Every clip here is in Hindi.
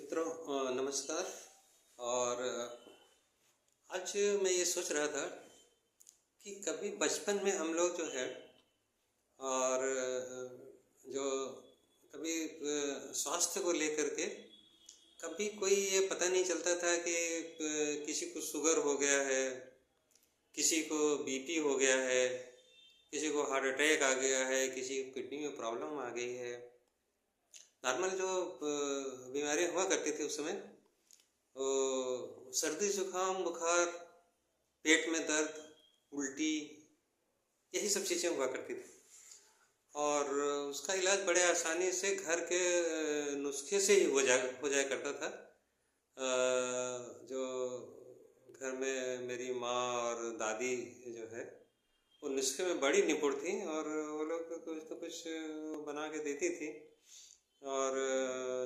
मित्रों, नमस्कार। और आज मैं ये सोच रहा था कि कभी बचपन में हम लोग जो है और जो कभी स्वास्थ्य को लेकर के कभी कोई ये पता नहीं चलता था कि किसी को शुगर हो गया है, किसी को बीपी हो गया है, किसी को हार्ट अटैक आ गया है, किसी को किडनी में प्रॉब्लम आ गई है। नॉर्मल जो बीमारियाँ हुआ करती थी उस समय, सर्दी जुकाम बुखार, पेट में दर्द, उल्टी, यही सब चीज़ें हुआ करती थी। और उसका इलाज बड़े आसानी से घर के नुस्खे से ही हो जाया करता था। जो घर में मेरी माँ और दादी जो है वो नुस्खे में बड़ी निपुण थी और वो लोग कुछ तो कुछ बना के देती थी। और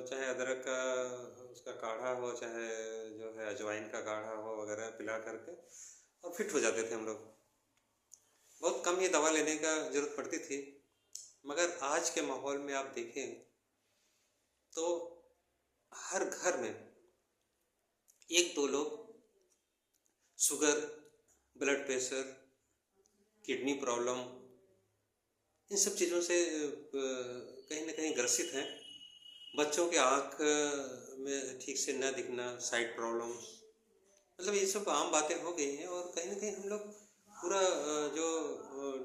चाहे अदरक का उसका काढ़ा हो, चाहे जो है अजवाइन का काढ़ा हो वगैरह पिला करके और फिट हो जाते थे हम लोग। बहुत कम ही दवा लेने का ज़रूरत पड़ती थी। मगर आज के माहौल में आप देखें तो हर घर में एक दो लोग sugar, blood pressure, kidney problem, इन सब चीज़ों से कहीं ना कहीं ग्रसित हैं। बच्चों के आँख में ठीक से न दिखना, साइट प्रॉब्लम्स, मतलब ये सब आम बातें हो गई हैं। और कहीं ना कहीं हम लोग पूरा जो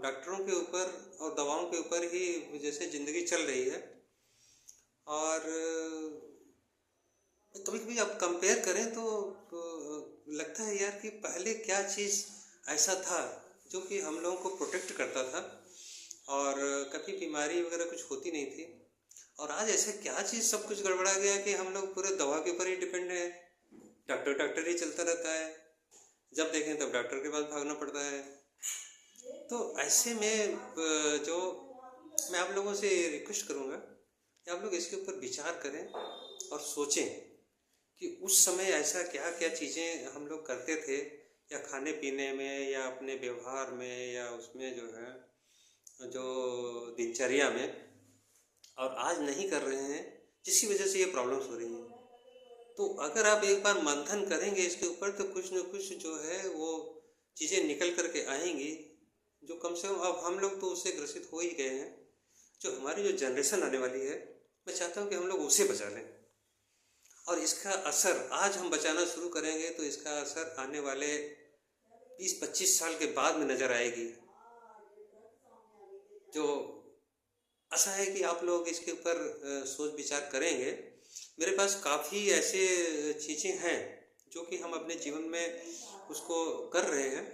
डॉक्टरों के ऊपर और दवाओं के ऊपर ही जैसे ज़िंदगी चल रही है। और कभी कभी आप कंपेयर करें तो लगता है यार कि पहले क्या चीज़ ऐसा था जो कि हम लोगों को प्रोटेक्ट करता था और कभी बीमारी वगैरह कुछ होती नहीं थी। और आज ऐसे क्या चीज़ सब कुछ गड़बड़ा गया कि हम लोग पूरे दवा के ऊपर ही डिपेंड हैं। डॉक्टर ही चलता रहता है, जब देखें तब डॉक्टर के पास भागना पड़ता है। तो ऐसे में जो मैं आप लोगों से रिक्वेस्ट करूँगा कि आप लोग इसके ऊपर विचार करें और सोचें कि उस समय ऐसा क्या क्या चीज़ें हम लोग करते थे, या खाने पीने में, या अपने व्यवहार में, या उसमें जो है जो दिनचर्या में, और आज नहीं कर रहे हैं जिसकी वजह से ये प्रॉब्लम्स हो रही हैं। तो अगर आप एक बार मंथन करेंगे इसके ऊपर तो कुछ न कुछ जो है वो चीज़ें निकल कर के आएंगी, जो कम से कम अब हम लोग तो उससे ग्रसित हो ही गए हैं। जो हमारी जो जनरेशन आने वाली है, मैं चाहता हूँ कि हम लोग उसे बचा लें। और इसका असर आज हम बचाना शुरू करेंगे तो इसका असर आने वाले 20-25 साल के बाद में नज़र आएगी। जो आशा है कि आप लोग इसके ऊपर सोच विचार करेंगे। मेरे पास काफ़ी ऐसे चीज़ें हैं जो कि हम अपने जीवन में उसको कर रहे हैं,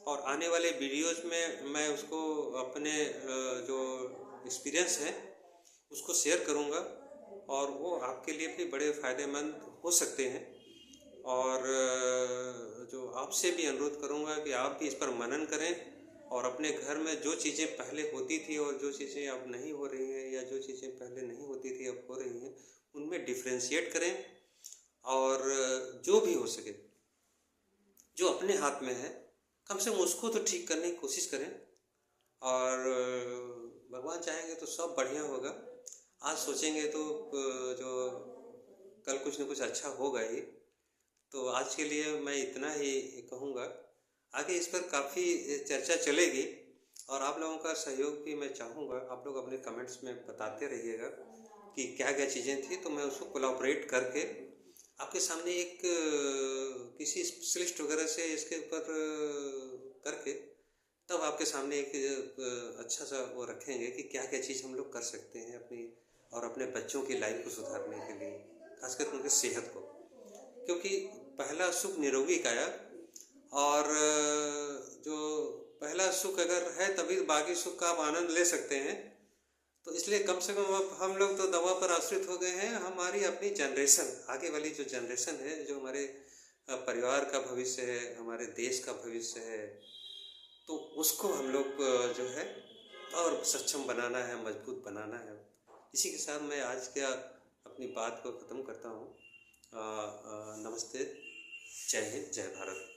और आने वाले वीडियोज़ में मैं उसको अपने जो एक्सपीरियंस है उसको शेयर करूँगा, और वो आपके लिए भी बड़े फ़ायदेमंद हो सकते हैं। और जो आपसे भी अनुरोध करूँगा कि आप भी इस पर मनन करें और अपने घर में जो चीज़ें पहले होती थी और जो चीज़ें अब नहीं हो रही हैं, या जो चीज़ें पहले नहीं होती थी अब हो रही हैं, उनमें डिफ्रेंशिएट करें। और जो भी हो सके, जो अपने हाथ में है, कम से कम उसको तो ठीक करने की कोशिश करें। और भगवान चाहेंगे तो सब बढ़िया होगा। आज सोचेंगे तो जो कल कुछ न कुछ अच्छा होगा ही। तो आज के लिए मैं इतना ही कहूँगा। आगे इस पर काफ़ी चर्चा चलेगी और आप लोगों का सहयोग भी मैं चाहूँगा। आप लोग अपने कमेंट्स में बताते रहिएगा कि क्या क्या चीज़ें थी, तो मैं उसको कोलैबोरेट करके आपके सामने एक किसी स्पेशलिस्ट वगैरह से इसके ऊपर करके तब आपके सामने एक अच्छा सा वो रखेंगे कि क्या क्या चीज़ हम लोग कर सकते हैं अपनी और अपने बच्चों की लाइफ को सुधारने के लिए, खासकर उनकी सेहत को। क्योंकि पहला सुख निरोगी काया, और जो पहला सुख अगर है तभी बाकी सुख का आप आनंद ले सकते हैं। तो इसलिए कम से कम अब हम लोग तो दवा पर आश्रित हो गए हैं। हमारी अपनी जनरेशन, आगे वाली जो जनरेशन है, जो हमारे परिवार का भविष्य है, हमारे देश का भविष्य है, तो उसको हम लोग जो है और सक्षम बनाना है, मजबूत बनाना है। इसी के साथ मैं आज क्या अपनी बात को ख़त्म करता हूँ। नमस्ते, जय हिंद, जय भारत।